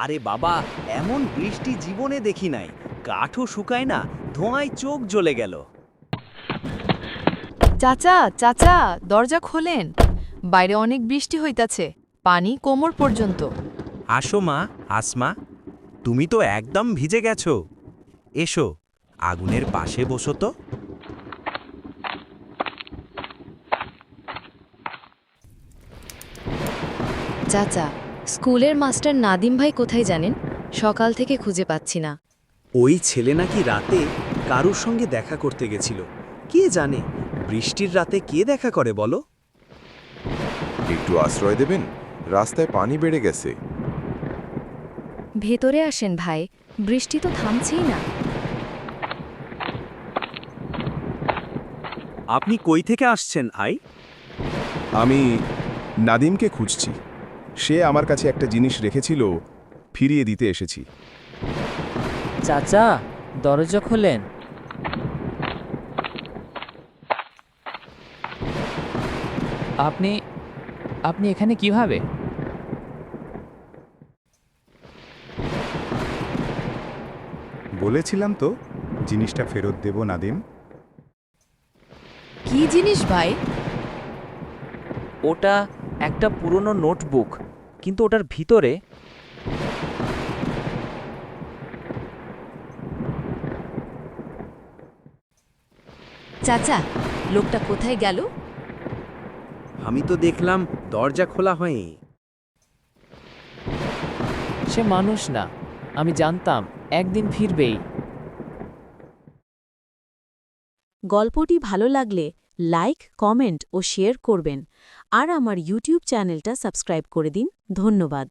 আরে বাবা, এমন বৃষ্টি জীবনে দেখি নাই। কাঠও শুকায় না, ধোঁয়ায় চোখ জ্বলে গেল। চাচা চাচা, দরজা খোলেন। বাইরে অনেক বৃষ্টি হইতাছে, পানি কোমর পর্যন্ত। আসো মা, আসমা, তুমি তো একদম ভিজে গেছো। এসো, আগুনের পাশে বসো তো। চাচা, স্কুলের মাস্টার নাদিম ভাই কোথায় জানেন? সকাল থেকে খুঁজে পাচ্ছি না। ওই ছেলে নাকি রাতে কারুর সঙ্গে দেখা করতে গেছিল। কে জানে বৃষ্টির রাতে কে দেখা করে বলো? একটু আশ্রয় দেবেন? রাস্তায় পানি বেড়ে গেছে। ভেতরে আসেন ভাই, বৃষ্টি তো থামছেই না। আপনি কই থেকে আসছেন ভাই? আমি নাদিমকে খুঁজছি। সে আমার কাছে একটা জিনিস রেখেছিল, ফিরিয়ে দিতে এসেছি। চাচা, দরজা খোলেন। আপনি আপনি এখানে কিভাবে? বলেছিলাম তো জিনিসটা ফেরত দেব নাদিম। কি জিনিস ভাই? ওটা একটা পুরনো নোটবুক, কিন্তু ওটার ভিতরে চাচা, লোকটা কোথায় গেল? আমি তো দেখলাম দরজা খোলা হয়নি। সে মানুষ না, আমি জানতাম একদিন ফিরবেই। গল্পটি ভালো লাগলে লাইক, কমেন্ট ও শেয়ার করবেন আর আমার ইউটিউব চ্যানেলটা সাবস্ক্রাইব করে দিন। ধন্যবাদ।